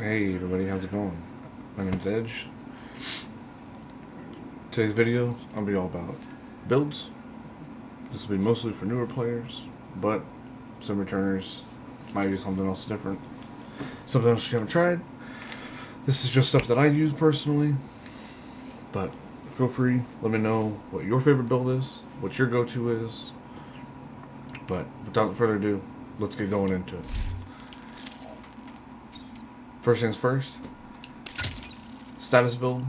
Hey everybody, how's it going? My name's Edge. Today's video, I'll be all about builds. This will be mostly for newer players, but some returners might be something else different. Something else you haven't tried. This is just stuff that I use personally, but feel free, let me know what your favorite build is, what your go-to is. But without further ado, let's get going into it. First things first, status build.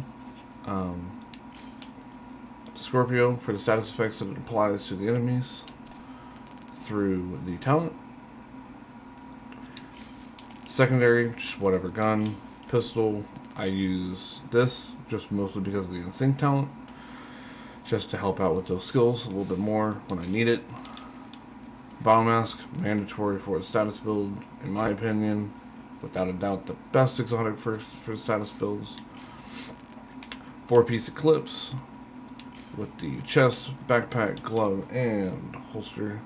Scorpio for the status effects that it applies to the enemies through the talent. Secondary, just whatever gun, pistol. I use this just mostly because of the Insync talent, just to help out with those skills a little bit more when I need it. Biomask, mandatory for the status build, in my opinion. Without a doubt, the best exotic for status builds. 4-piece Eclipse with the chest, backpack, glove, and holster.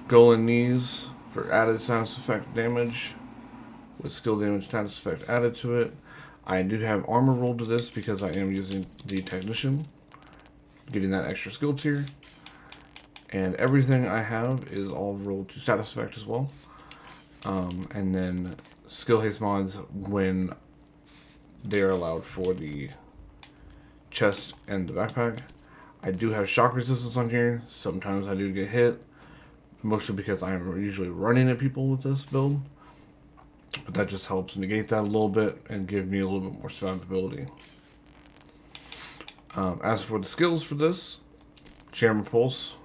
Golan knees for added status effect damage with skill damage status effect added to it. I do have armor rolled to this because I am using the technician, getting that extra skill tier. And everything I have is all rolled to status effect as well. And then skill haste mods when they are allowed for the chest and the backpack. I do have shock resistance on here. Sometimes I do get hit, mostly because I'm usually running at people with this build. But that just helps negate that a little bit and give me a little bit more survivability. As for the skills for this, Jammer Pulse,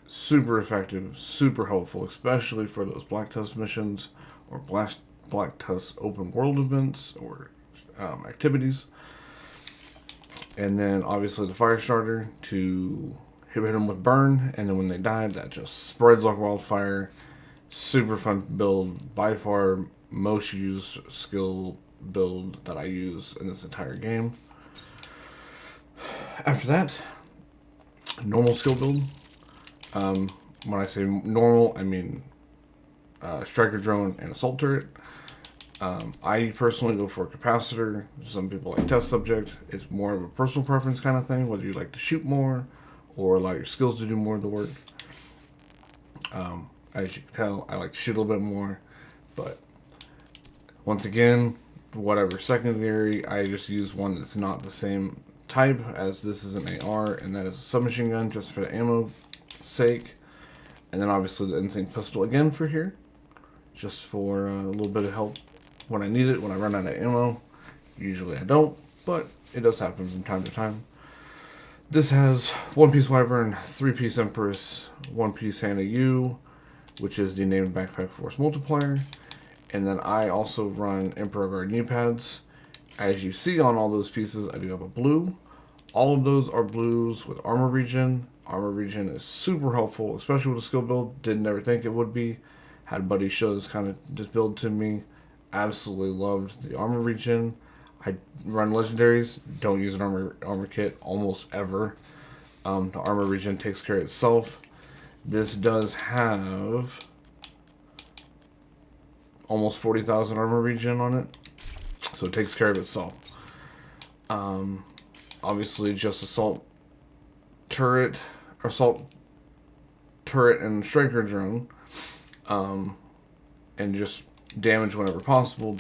super effective, super helpful, especially for those Black Tusk missions or Black Tusk open world events or activities. And then obviously the fire starter to hit them with burn, and then when they die, that just spreads like wildfire. Super fun build, by far most used skill build that I use in this entire game. After that, normal skill build. When I say normal, I mean striker drone and assault turret. I personally go for a capacitor. Some people like test subject. It's more of a personal preference kind of thing, whether you like to shoot more or allow your skills to do more of the work. As you can tell, I like to shoot a little bit more, but once again, whatever secondary, I just use one that's not the same type as this is an AR, and that is a submachine gun just for the ammo sake. And then obviously the Insync pistol again for here, just for a little bit of help when I need it, when I run out of ammo. Usually I don't, but it does happen from time to time. This has 1-piece Wyvern, 3-piece Empress, 1-piece Hannah U, which is the named backpack force multiplier. And then I also run Emperor Guard knee pads. As you see on all those pieces, I do have a blue. All of those are blues with armor regen. Armor regen is super helpful, especially with a skill build. Didn't ever think it would be. Had a buddy show this build to me. Absolutely loved the armor regen. I run legendaries. Don't use an armor kit almost ever. The armor regen takes care of itself. This does have almost 40,000 armor regen on it, so it takes care of itself. Obviously, just assault turret, and striker drone, and just damage whenever possible,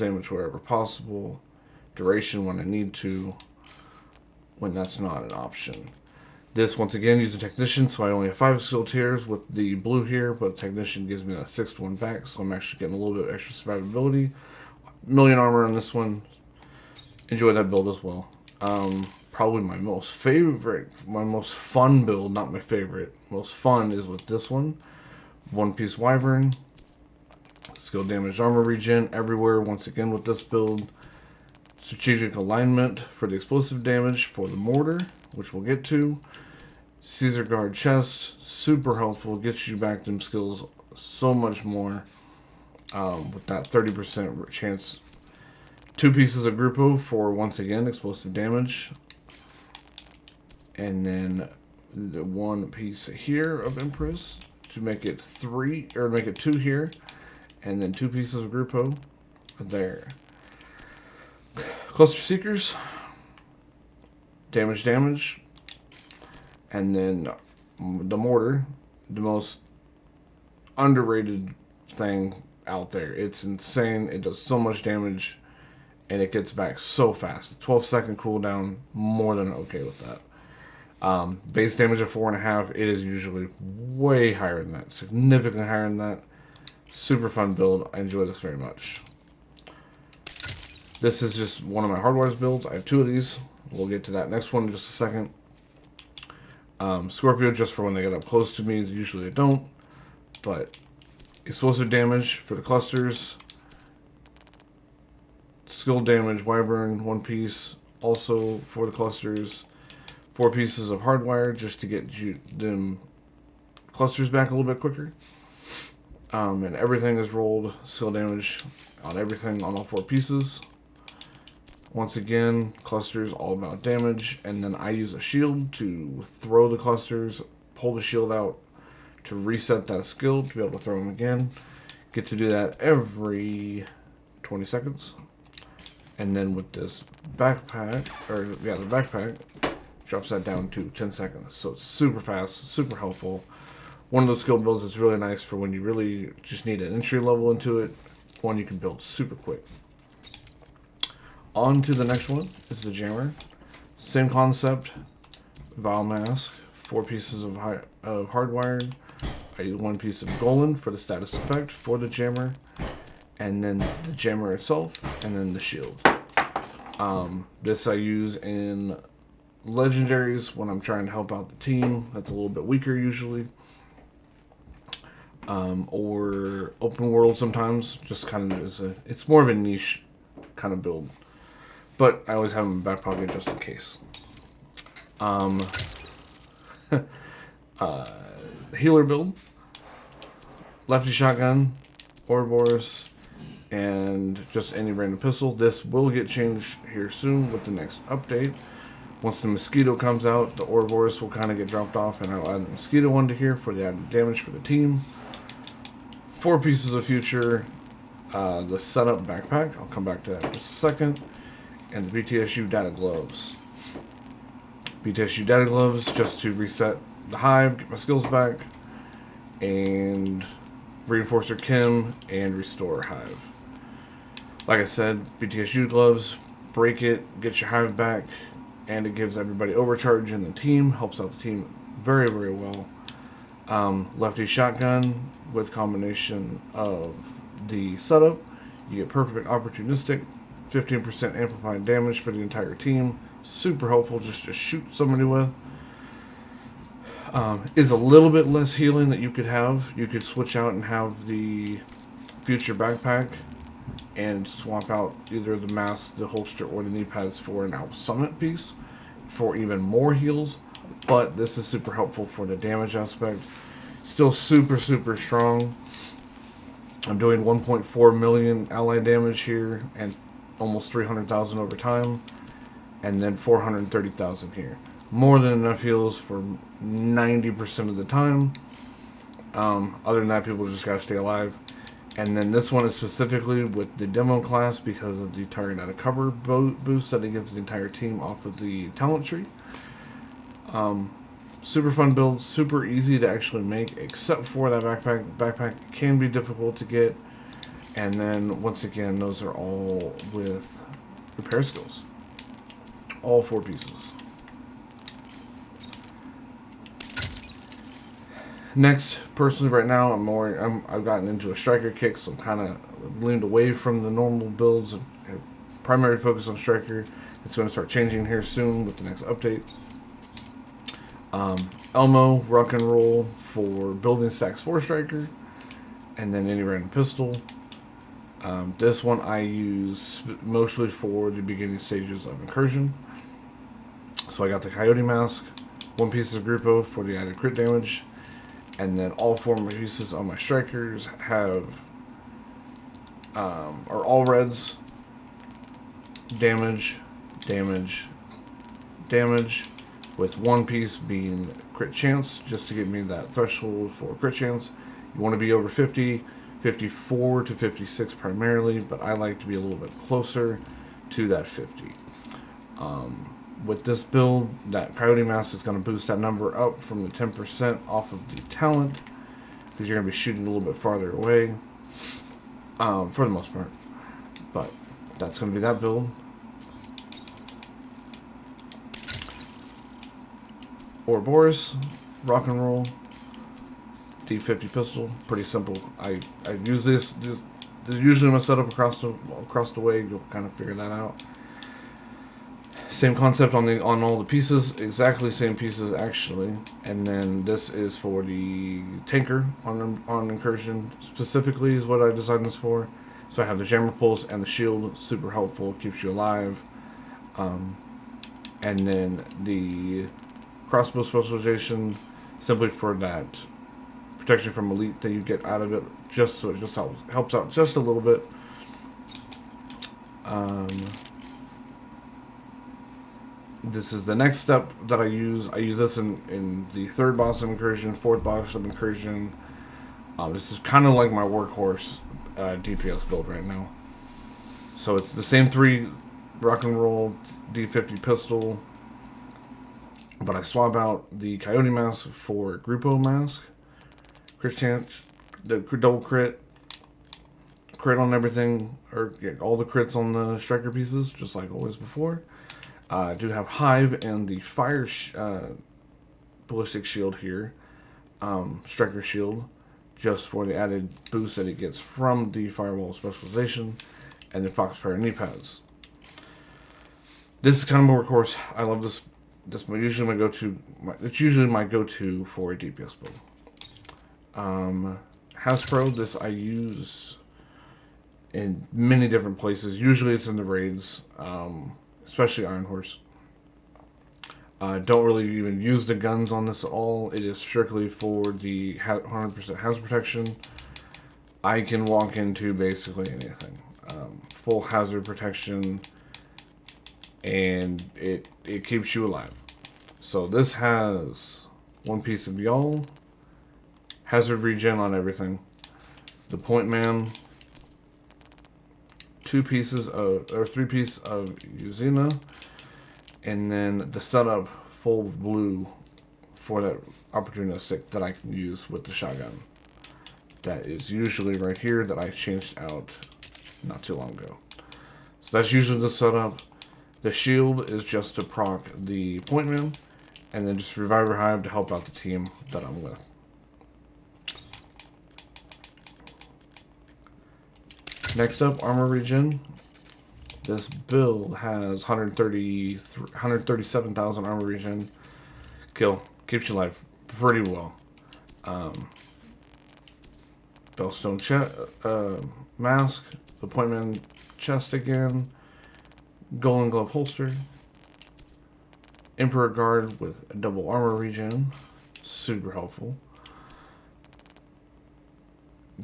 duration when I need to, when that's not an option. This, once again, uses a technician, so I only have 5 skill tiers with the blue here, but technician gives me that 6th one back, so I'm actually getting a little bit of extra survivability. Million armor on this one. Enjoy that build as well. Probably my most fun build, not my favorite. Most fun is with this one. 1-piece Wyvern. Skill damage armor regen everywhere, once again with this build. Strategic alignment for the explosive damage for the mortar, which we'll get to. Caesar Guard chest, super helpful, gets you back them skills so much more. With that 30% chance. 2 pieces of Grupo for, once again, explosive damage. And then the 1 piece here of Empress to make it 2 here. And then 2 pieces of Grupo there. Cluster Seekers, damage, and then the mortar, the most underrated thing out there. It's insane. It does so much damage, and it gets back so fast. 12-second cooldown, more than okay with that. Base damage of 4.5. It is usually way higher than that, significantly higher than that. Super fun build. I enjoy this very much. This is just one of my hardwires builds. I have 2 of these. We'll get to that next one in just a second. Scorpio, just for when they get up close to me. Usually they don't. But explosive damage for the clusters. Skill damage, Wyvern, 1 piece. Also for the clusters. 4 pieces of hardwire just to get them clusters back a little bit quicker. And everything is rolled skill damage on everything on all 4 pieces. Once again, clusters all about damage, and then I use a shield to throw the clusters, pull the shield out to reset that skill to be able to throw them again. Get to do that every 20 seconds. And then with this backpack, the backpack drops that down to 10 seconds. So it's super fast, super helpful. One of those skill builds that's really nice for when you really just need an entry level into it. One you can build super quick. On to the next one is the Jammer. Same concept. Vile Mask. 4 pieces of hardwired. I use 1 piece of Golem for the status effect for the Jammer. And then the Jammer itself. And then the shield. This I use in legendaries when I'm trying to help out the team. That's a little bit weaker usually. Or open world sometimes. Just kind of it's more of a niche kind of build. But I always have them in my back pocket just in case. Healer build. Lefty shotgun, Ouroboros, and just any random pistol. This will get changed here soon with the next update. Once the Mosquito comes out, the Ouroboros will kind of get dropped off, and I'll add the Mosquito one to here for the added damage for the team. 4 pieces of future. The setup backpack. I'll come back to that in just a second. And the BTSU data gloves. BTSU data gloves just to reset the hive, get my skills back, and Reinforcer Chem and restore hive. Like I said, BTSU gloves, break it, get your hive back, and it gives everybody overcharge in the team, helps out the team very, very well. Lefty shotgun with combination of the setup, you get perfect opportunistic, 15% amplified damage for the entire team. Super helpful just to shoot somebody with. Is a little bit less healing that you could have. You could switch out and have the future backpack and swap out either the mask, the holster, or the knee pads for an Alp Summit piece for even more heals. But this is super helpful for the damage aspect. Still super, super strong. I'm doing 1.4 million ally damage here and almost 300,000 over time, and then 430,000 here. More than enough heals for 90% of the time. Other than that, people just gotta stay alive. And then this one is specifically with the demo class because of the target out of cover boost that it gives the entire team off of the talent tree. Super fun build, super easy to actually make, except for that backpack. Backpack can be difficult to get. And then, once again, those are all with repair skills. All 4 pieces. Next, personally, right now, I've gotten into a striker kick, so I'm kind of leaned away from the normal builds and primary focus on striker. It's going to start changing here soon with the next update. Elmo, rock and roll for building stacks for striker, and then any random pistol. This one I use mostly for the beginning stages of incursion. So I got the Coyote Mask, 1 piece of Grupo for the added crit damage, and then all 4 pieces on my strikers have are all reds. Damage, with 1 piece being crit chance, just to give me that threshold for crit chance. You want to be over 50, 54 to 56 primarily, but I like to be a little bit closer to that 50. With this build, that Coyote Mask is going to boost that number up from the 10% off of the talent, because you're going to be shooting a little bit farther away, for the most part. But that's going to be that build. Ouroboros, Rock and Roll, D50 pistol, pretty simple. I use this usually my setup across the way. You'll kind of figure that out. Same concept on all the pieces, exactly same pieces actually. And then this is for the tanker on incursion specifically is what I designed this for. So I have the jammer pulse and the shield, super helpful, keeps you alive. And then the crossbow specialization, simply for that protection from elite that you get out of it, just so it just helps out just a little bit. This is the next step that I use. I use this in the third boss of incursion, fourth boss of incursion. This is kind of like my workhorse DPS build right now. So it's the same 3 rock and roll D50 pistol, but I swap out the Coyote Mask for Grupo Mask. Crit chance, the double crit on everything, or yeah, all the crits on the striker pieces, just like always before. I do have Hive and the fire ballistic shield here, striker shield, just for the added boost that it gets from the firewall specialization, and the Foxfire knee pads. This is kind of a workhorse. I love this. This is usually my go-to. It's usually my go-to for a DPS build. Hasbro, this I use in many different places. Usually it's in the raids, especially Iron Horse. Don't really even use the guns on this at all. It is strictly for the 100% hazard protection. I can walk into basically anything. Full hazard protection, and it keeps you alive. So this has 1 piece of Y'all, hazard regen on everything, the Point Man, 3 pieces of Yuzina, and then the setup full of blue for that opportunistic that I can use with the shotgun. That is usually right here that I changed out not too long ago. So that's usually the setup. The shield is just to proc the Point Man, and then just Reviver Hive to help out the team that I'm with. Next up, armor regen. This build has 137,000 armor regen. Keeps you alive pretty well. Bellstone mask, the Point Man chest again, Golden Glove holster, Emperor Guard with a double armor regen, super helpful.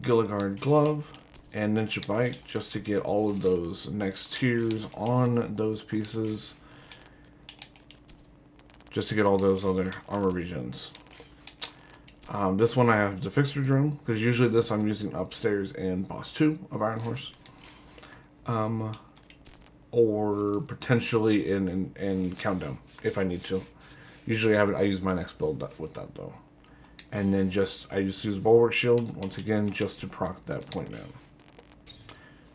Gilligard glove, and Ninja Bite, just to get all of those next tiers on those pieces, just to get all those other armor regens. This one I have the Fixer Drone, because usually this I'm using upstairs in Boss 2 of Iron Horse. Or potentially in Countdown, if I need to. Usually I use my next build with that though. And then I just use Bulwark Shield, once again, just to proc that Point Man.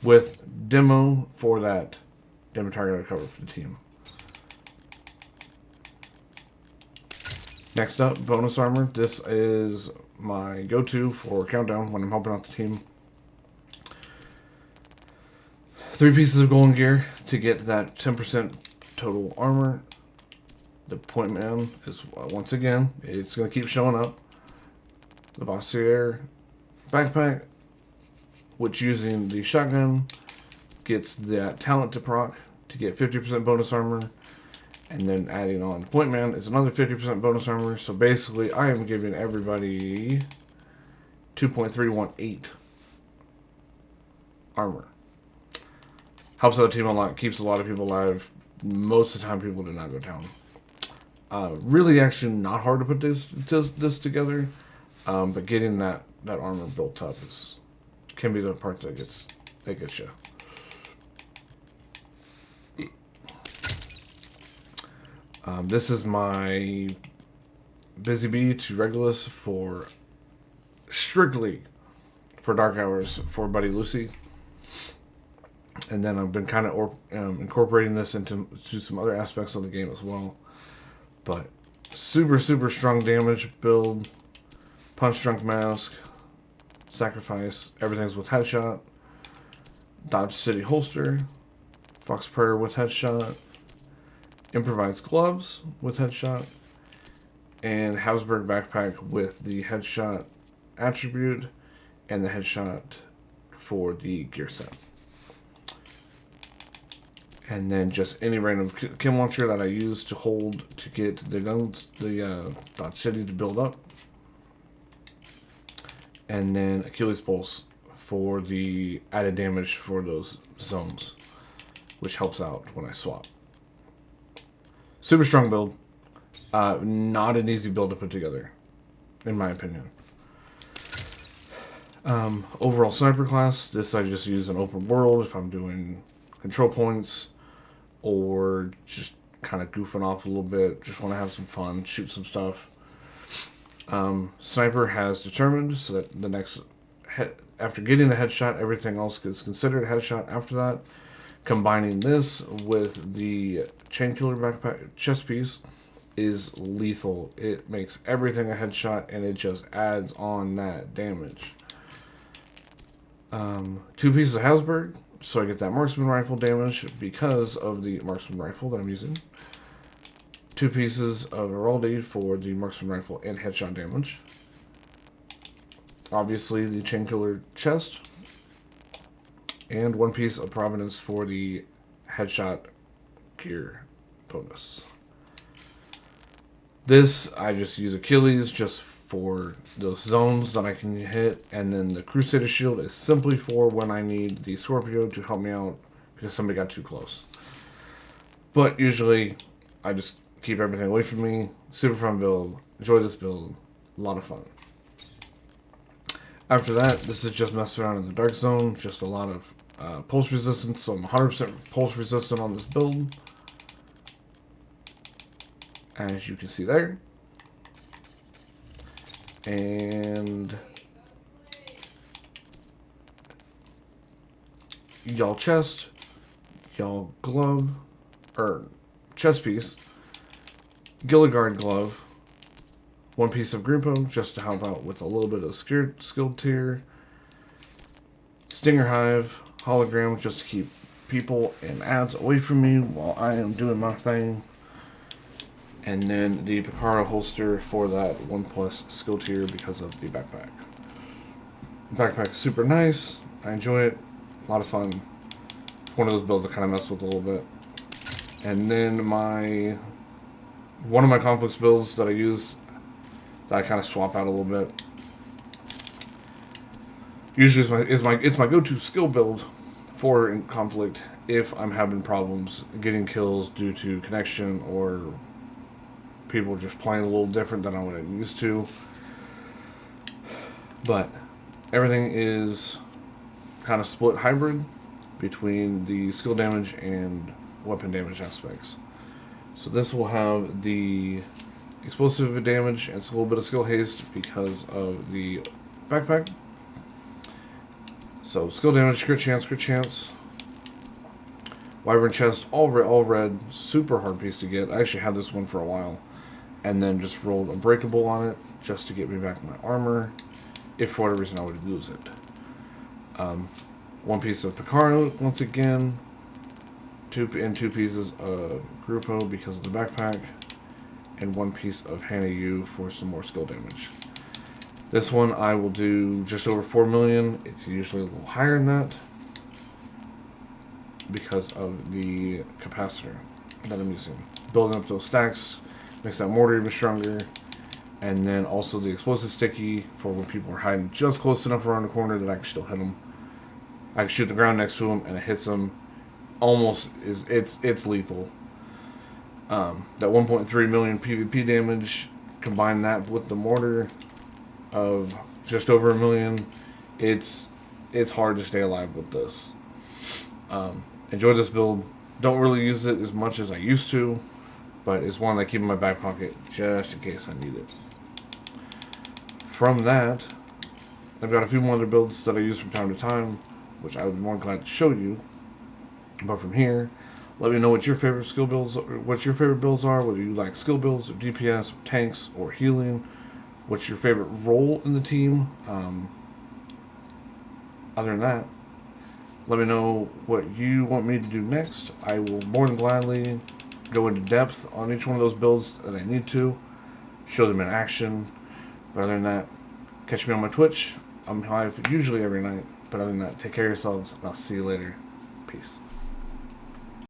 With Demo for that Demo target cover for the team. Next up, bonus armor. This is my go-to for Countdown when I'm helping out the team. 3 pieces of golden gear to get that 10% total armor. The Point Man is, once again, it's going to keep showing up. The Vassier backpack, which using the shotgun gets that talent to proc to get 50% bonus armor. And then adding on Point Man is another 50% bonus armor. So basically, I am giving everybody 2.318 armor. Helps out the team a lot, keeps a lot of people alive. Most of the time, people do not go down. Really, actually, not hard to put this together. But getting that armor built up can be the part that gets you. This is my Busy Bee to Regulus for strictly for Dark Hours for Buddy Lucy. And then I've been kind of incorporating this into some other aspects of the game as well. But super, super strong damage build. Punch Drunk Mask. Sacrifice. Everything's with Headshot. Dodge City Holster. Fox Prayer with Headshot. Improvised Gloves with Headshot. And Habsburg Backpack with the Headshot attribute and the Headshot for the gear set. And then just any random chem launcher that I use to hold to get the guns, the Dodge City to build up. And then Achilles Pulse for the added damage for those zones, which helps out when I swap. Super strong build. Not an easy build to put together, in my opinion. Overall sniper class, this I just use an open world if I'm doing control points or just kind of goofing off a little bit, just want to have some fun, shoot some stuff. Sniper has determined, so that the next after getting a headshot, everything else gets considered a headshot after that. Combining this with the Chain Killer backpack chest piece is lethal. It makes everything a headshot and it just adds on that damage. 2 pieces of Habsburg, so I get that marksman rifle damage because of the marksman rifle that I'm using. 2 pieces of Heraldry for the marksman rifle and headshot damage. Obviously the Chain Killer chest. And 1 piece of Providence for the headshot gear bonus. This, I just use Achilles just for those zones that I can hit. And then the Crusader Shield is simply for when I need the Scorpio to help me out because somebody got too close. But usually, I just keep everything away from me. Super fun build. Enjoy this build. A lot of fun. After that, this is just messing around in the Dark Zone. Just a lot of pulse resistance. So I'm 100% pulse resistant on this build. As you can see there. And y'all chest, y'all glove, or chest piece, Gilligard glove, 1 piece of Grupo just to help out with a little bit of skilled tier, Stinger Hive, hologram just to keep people and ads away from me while I am doing my thing. And then the Picaro holster for that 1+ skill tier because of the backpack. The backpack is super nice. I enjoy it. A lot of fun. It's one of those builds I kind of mess with a little bit. And then one of my conflicts builds that I use that I kind of swap out a little bit. Usually it's my go-to skill build for in conflict if I'm having problems getting kills due to connection or people just playing a little different than what I'm used to. But everything is kind of split hybrid between the skill damage and weapon damage aspects. So this will have the explosive damage and it's a little bit of skill haste because of the backpack. So skill damage, crit chance. Wyvern chest, all red, super hard piece to get. I actually had this one for a while. And then just rolled Unbreakable on it just to get me back my armor if for whatever reason I would lose it. 1 piece of Picaro once again, 2 pieces of Grupo because of the backpack, and 1 piece of Hannah Yu for some more skill damage. This one I will do just over 4 million. It's usually a little higher than that because of the capacitor that I'm using. Building up those stacks makes that mortar even stronger. And then also the explosive sticky for when people are hiding just close enough around the corner that I can still hit them. I can shoot the ground next to them and it hits them. It's lethal. That 1.3 million PvP damage, combine that with the mortar of just over 1 million. It's hard to stay alive with this. Enjoy this build. Don't really use it as much as I used to. but it's one that I keep in my back pocket just in case I need it. From that, I've got a few more other builds that I use from time to time, which I would be more glad to show you. But from here, let me know what your favorite skill builds, what your favorite builds are. Whether you like skill builds or DPS, or tanks, or healing. What's your favorite role in the team? Other than that, let me know what you want me to do next. I will more than gladly go into depth on each one of those builds that I need to, show them in action. But other than that, catch me on my Twitch. I'm live usually every night. But other than that, take care of yourselves, and I'll see you later. Peace.